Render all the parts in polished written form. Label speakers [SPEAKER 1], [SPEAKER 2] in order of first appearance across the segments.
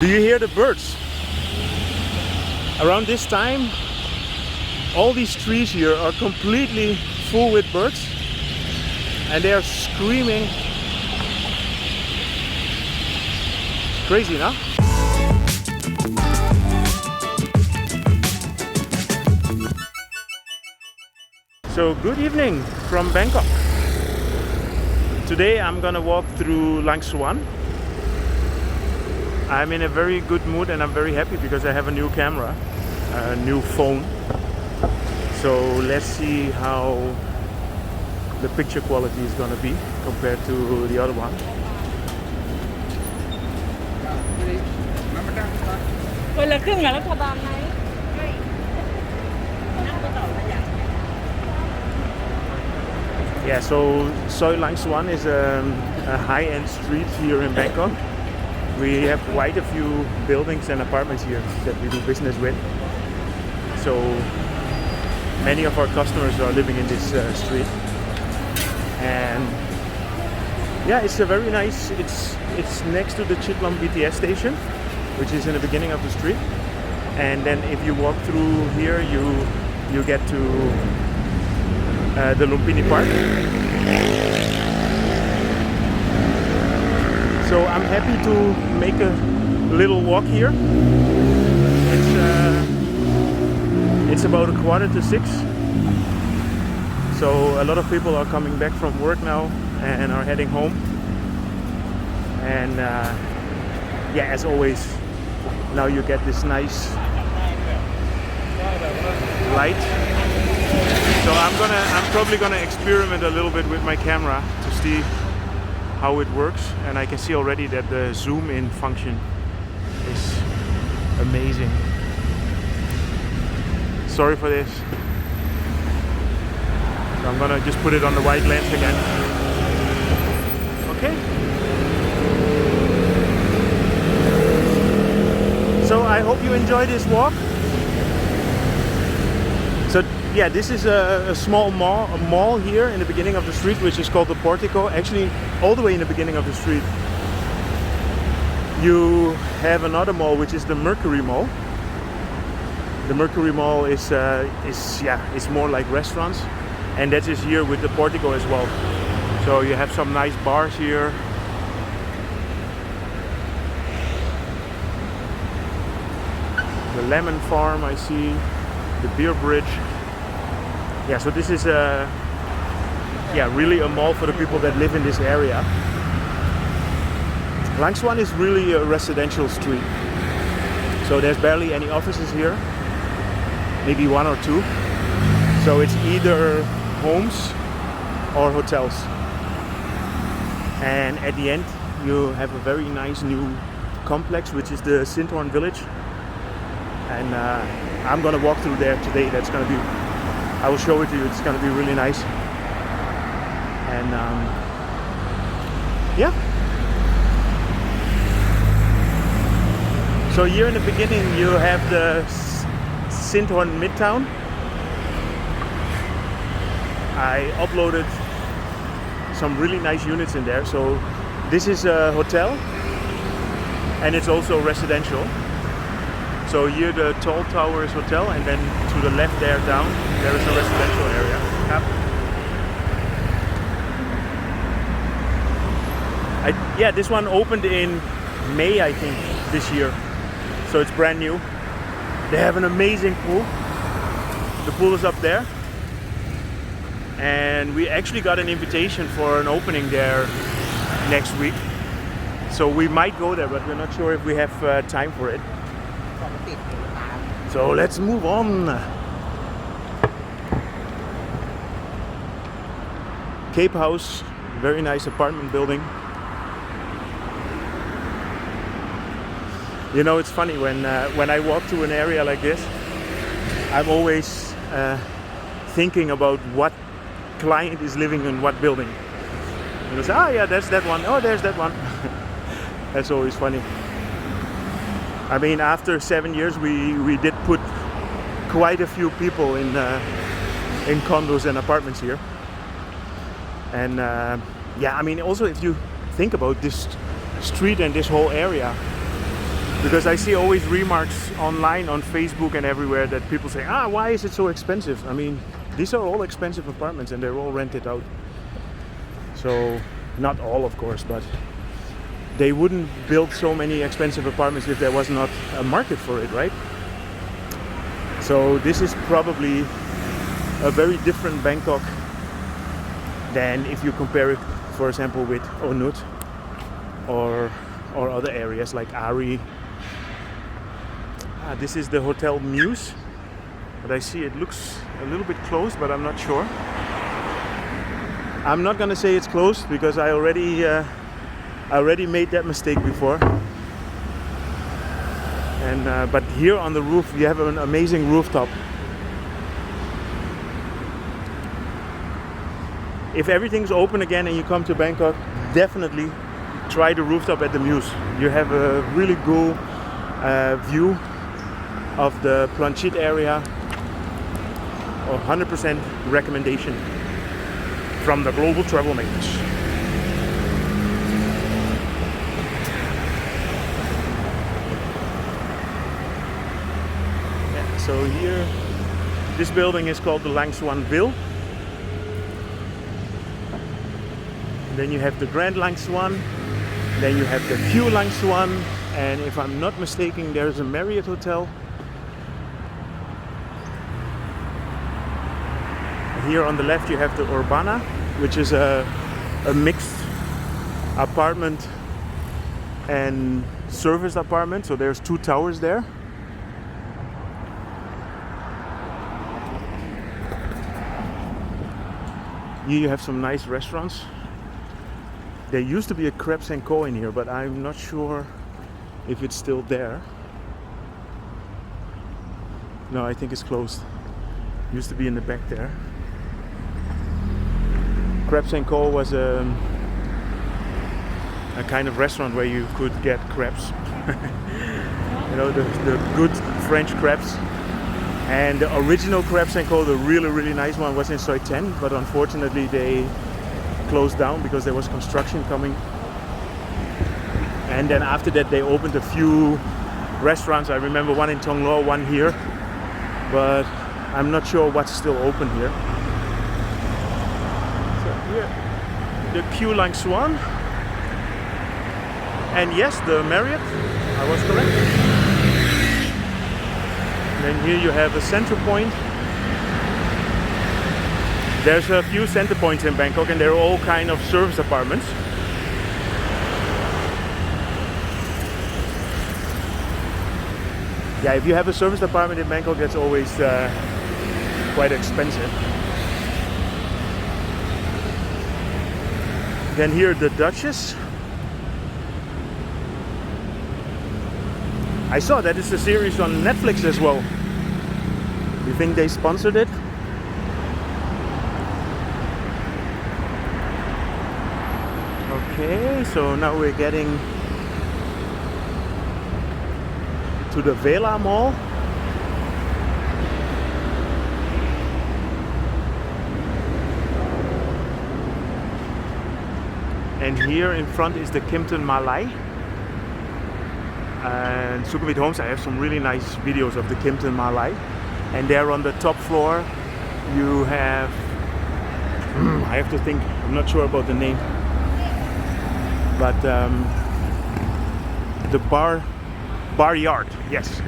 [SPEAKER 1] Do you hear the birds? Around this time, all these trees here are completely full with birds and they are screaming. It's crazy, no? So good evening from Bangkok. Today I'm gonna walk through Langsuan. I'm in a very good mood and I'm very happy because I have a new camera, a new phone. So let's see how the picture quality is gonna be compared to the other one. Yeah, so Soi Langsuan is a high-end street here in Bangkok. We have quite a few buildings and apartments here that we do business with. So many of our customers are living in this street. And yeah, it's a very nice, it's next to the Chidlom BTS station, which is in the beginning of the street. And then if you walk through here, you get to the Lumphini Park. So I'm happy to make a little walk here. It's about 5:45. So a lot of people are coming back from work now and are heading home. And yeah, as always, now you get this nice light. So I'm probably gonna experiment a little bit with my camera to see how it works, and I can see already that the zoom in function is amazing. Sorry for this. So I'm gonna just put it on the wide lens again. Okay. So I hope you enjoy this walk. So yeah, this is a small mall here in the beginning of the street, which is called the Portico. Actually, all the way in the beginning of the street, you have another mall, which is the Mercury Mall. The Mercury Mall is it's more like restaurants, and that is here with the Portico as well. So you have some nice bars here. The Lemon Farm, I see. The Beer Bridge. Yeah, so this is really a mall for the people that live in this area. Langsuan is really a residential street. So there's barely any offices here, maybe one or two. So it's either homes or hotels. And at the end you have a very nice new complex, which is the Sindhorn Village. And I'm gonna walk through there today. That's gonna be, I will show it to you. It's gonna be really nice. And yeah. So here in the beginning you have the Sindhorn Midtown. I uploaded some really nice units in there. So this is a hotel and it's also residential. So here the tall tower is hotel, and then to the left there down, there is a residential area. Yep. This one opened in May, I think, this year. So it's brand new. They have an amazing pool. The pool is up there. And we actually got an invitation for an opening there next week. So we might go there, but we're not sure if we have time for it. So let's move on. Cape House, very nice apartment building. You know, it's funny when I walk through an area like this, I'm always thinking about what client is living in what building. You say, oh yeah, that's that one. Oh, there's that one. That's always funny. I mean, after 7 years, we did put quite a few people in condos and apartments here. And yeah, I mean, also if you think about this street and this whole area, Because I see always remarks online on Facebook and everywhere that people say, why is it so expensive? I mean, these are all expensive apartments and they're all rented out. So, not all of course, but they wouldn't build so many expensive apartments if there was not a market for it, right? So this is probably a very different Bangkok than if you compare it, for example, with Onut or other areas like Ari. This is the Hotel Muse, but I see it looks a little bit closed, but I'm not sure. I'm not gonna say it's closed because I already made that mistake before. And but here on the roof you have an amazing rooftop. If everything's open again and you come to Bangkok, definitely try the rooftop at the Muse. You have a really cool view of the Planchit area. 100% recommendation from the global travel makers. Yeah, so here, this building is called the Langsuan Ville. Then you have the Grand Langsuan, then you have the Q Langsuan, and if I'm not mistaken, there's a Marriott hotel. Here on the left you have the Urbana, which is a mixed apartment and service apartment, so there's 2 towers there. Here you have some nice restaurants. There used to be a Crepes & Co in here, but I'm not sure if it's still there. No, I think it's closed. Used to be in the back there. Crepes & Co was a kind of restaurant where you could get crepes. You know, the good French crepes. And the original Crepes & Co, the really nice one, was in Soi 10, but unfortunately they closed down because there was construction coming. And then after that they opened a few restaurants. I remember one in Thong Lo, one here, but I'm not sure what's still open here. So here, the Q Langsuan, and yes, the Marriott, I was correct. Then here you have a center point. There's a few center points in Bangkok and they're all kind of service apartments. Yeah, if you have a service apartment in Bangkok, that's always quite expensive. Then here the Duchess. I saw that it's a series on Netflix as well. You think they sponsored it? Okay, so now we're getting to the Velaa Mall. And here in front is the Kimpton Maa-Lai. And Sukhumvit Homes, I have some really nice videos of the Kimpton Maa-Lai. And there on the top floor you have, I have to think, I'm not sure about the name, but the bar yard, yes,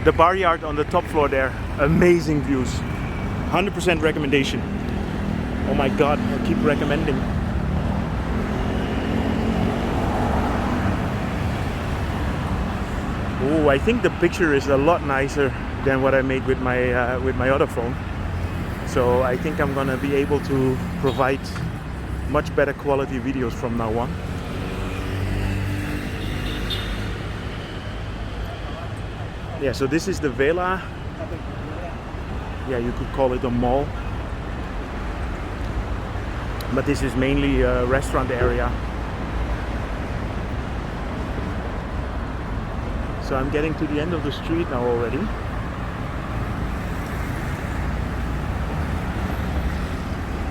[SPEAKER 1] the bar yard on the top floor there, amazing views, 100% recommendation. Oh my god, I keep recommending. Oh, I think the picture is a lot nicer than what I made with my other phone. So I think I'm gonna be able to provide much better quality videos from now on. Yeah, so this is the Velaa. Yeah, you could call it a mall. But this is mainly a restaurant area. So I'm getting to the end of the street now already.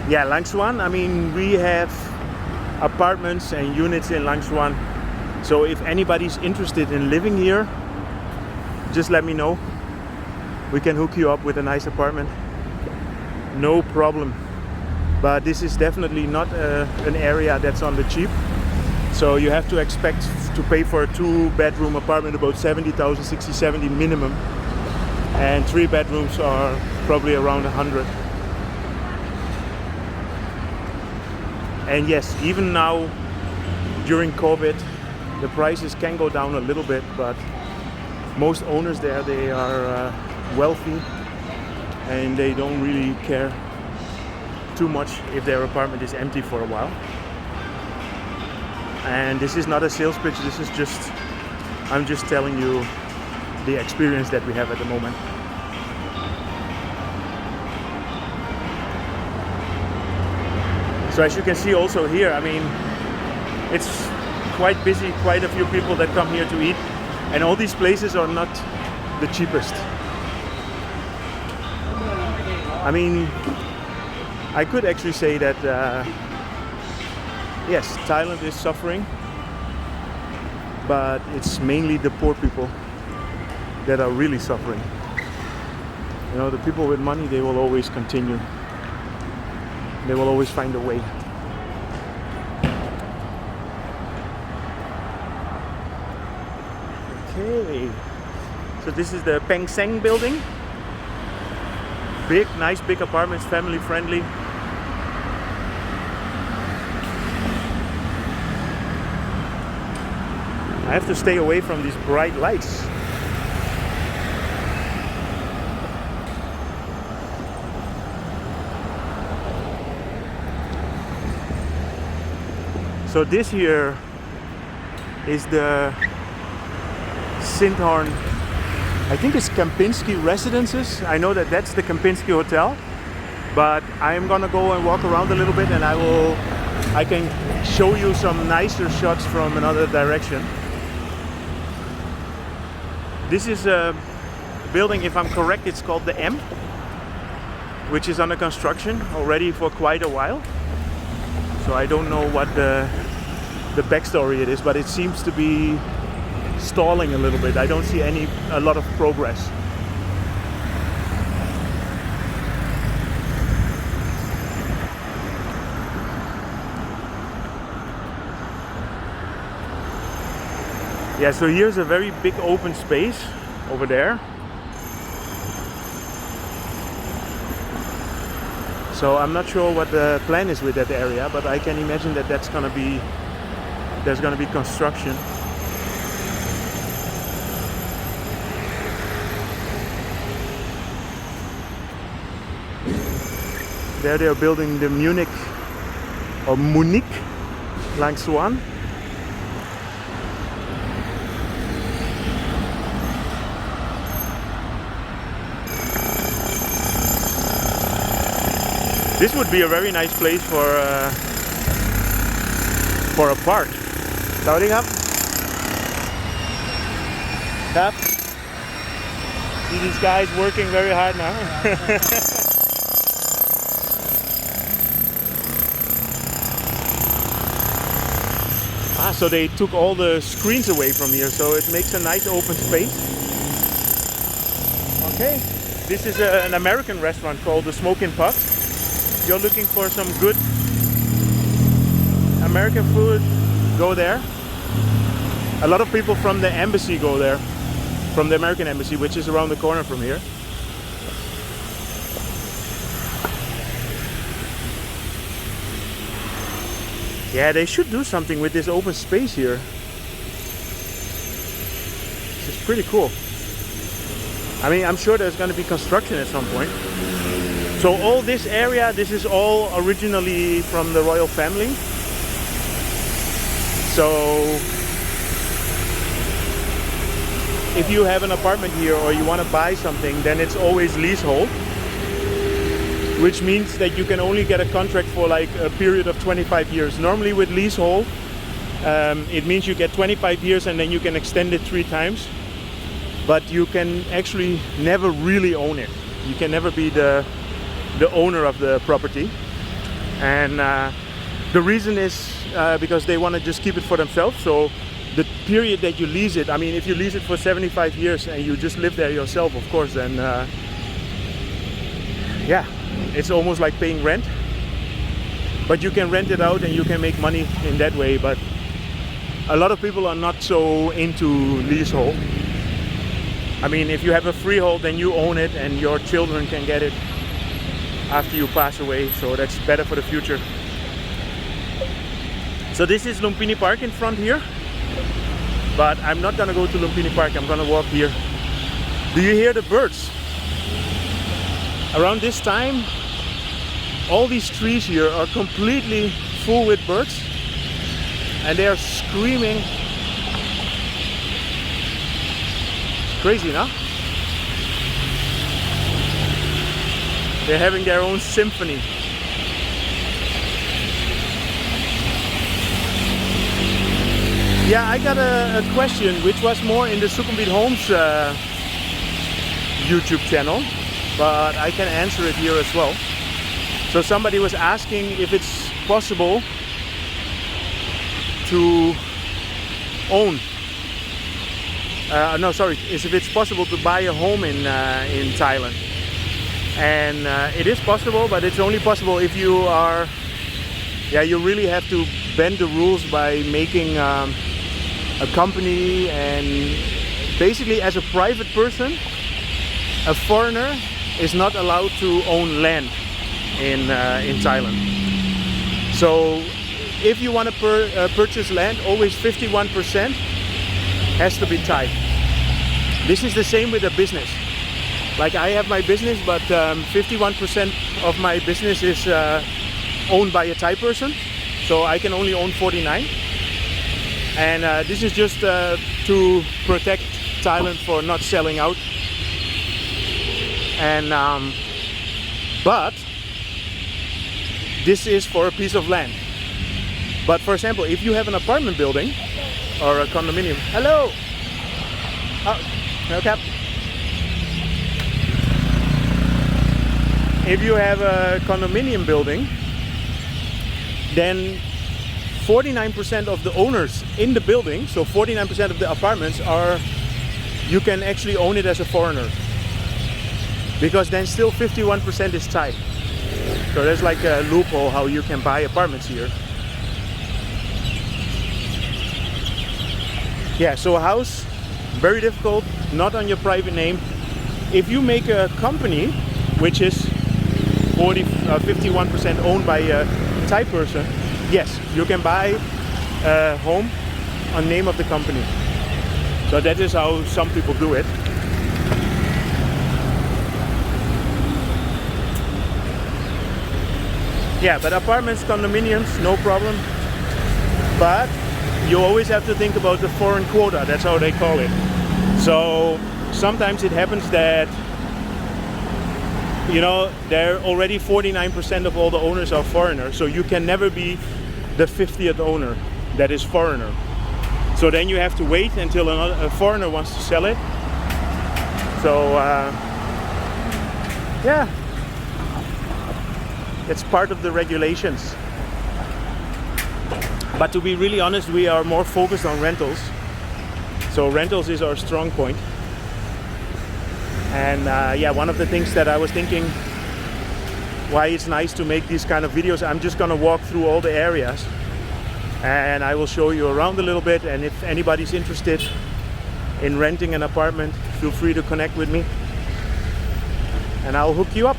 [SPEAKER 1] Yeah, Langsuan, I mean, we have apartments and units in Langsuan. So if anybody's interested in living here, just let me know. We can hook you up with a nice apartment, no problem. But this is definitely not an area that's on the cheap. So you have to expect to pay for a 2-bedroom apartment about 70,000, 60, 70 minimum. And 3 bedrooms are probably around 100. And yes, even now during COVID, the prices can go down a little bit, but most owners there, they are wealthy and they don't really care too much if their apartment is empty for a while. And this is not a sales pitch, this is just, I'm just telling you the experience that we have at the moment. So as you can see also here, I mean, it's quite busy, quite a few people that come here to eat, and all these places are not the cheapest. I mean, I could actually say that yes, Thailand is suffering, but it's mainly the poor people that are really suffering. You know, the people with money, they will always continue. They will always find a way. Okay, so this is the Peng Seng building. Big, nice big apartments, family friendly. I have to stay away from these bright lights. So this here is the Sindhorn, I think it's Kempinsky residences. I know that that's the Kempinsky hotel, but I'm gonna go and walk around a little bit, and I can show you some nicer shots from another direction. This is a building, if I'm correct, it's called the M, which is under construction already for quite a while. So I don't know what the backstory it is, but it seems to be stalling a little bit. I don't see a lot of progress. Yeah, so here's a very big open space over there. So I'm not sure what the plan is with that area, but I can imagine that there's gonna be construction. There they are building the Munich Langsuan. This would be a very nice place for a park. Starting up. Up. See these guys working very hard now. So they took all the screens away from here, so it makes a nice open space. Okay, this is an American restaurant called the Smoking Pot. You're looking for some good American food, go there. A lot of people from the embassy go there, from the American embassy, which is around the corner from here. Yeah, they should do something with this open space here. This is pretty cool. I mean, I'm sure there's going to be construction at some point. So all this area, this is all originally from the royal family. So if you have an apartment here or you want to buy something, then it's always leasehold, which means that you can only get a contract for like a period of 25 years. Normally with leasehold, it means you get 25 years and then you can extend it 3 times, but you can actually never really own it. You can never be the owner of the property. And the reason is because they want to just keep it for themselves. So the period that you lease it. I mean, if you lease it for 75 years and you just live there yourself, of course, then yeah, it's almost like paying rent. But you can rent it out and you can make money in that way. But a lot of people are not so into leasehold. I mean, if you have a freehold, then you own it and your children can get it after you pass away. So that's better for the future. So this is Lumphini Park in front here. But I'm not gonna go to Lumphini Park, I'm gonna walk here. Do you hear the birds? Around this time, all these trees here are completely full with birds. And they are screaming. Crazy, no? They're having their own symphony. Yeah, I got a question which was more in the Sukhumvit Homes YouTube channel, but I can answer it here as well. So somebody was asking if it's possible to own, if it's possible to buy a home in Thailand. And it is possible, but it's only possible if you are, you really have to bend the rules by making a company, and basically as a private person, a foreigner is not allowed to own land in Thailand. So if you want to purchase land, always 51% has to be Thai. This is the same with a business. Like I have my business, but 51% of my business is owned by a Thai person. So I can only own 49. And this is just to protect Thailand for not selling out. And but this is for a piece of land. But for example, if you have an apartment building or a condominium, hello. Okay. If you have a condominium building, then 49% of the owners in the building, so 49% of the apartments you can actually own it as a foreigner. Because then still 51% is Thai. So there's like a loophole how you can buy apartments here. Yeah, so a house, very difficult, not on your private name. If you make a company, which is 51% owned by a Thai person, yes, you can buy a home on name of the company. So that is how some people do it. Yeah, but apartments, condominiums, no problem. But you always have to think about the foreign quota, that's how they call it. So sometimes it happens that, you know, there already 49% of all the owners are foreigners, so you can never be the 50th owner that is foreigner. So then you have to wait until a foreigner wants to sell it. So yeah, it's part of the regulations. But to be really honest, we are more focused on rentals. So rentals is our strong point. And yeah, one of the things that I was thinking why it's nice to make these kind of videos, I'm just gonna walk through all the areas and I will show you around a little bit. And if anybody's interested in renting an apartment, feel free to connect with me and I'll hook you up.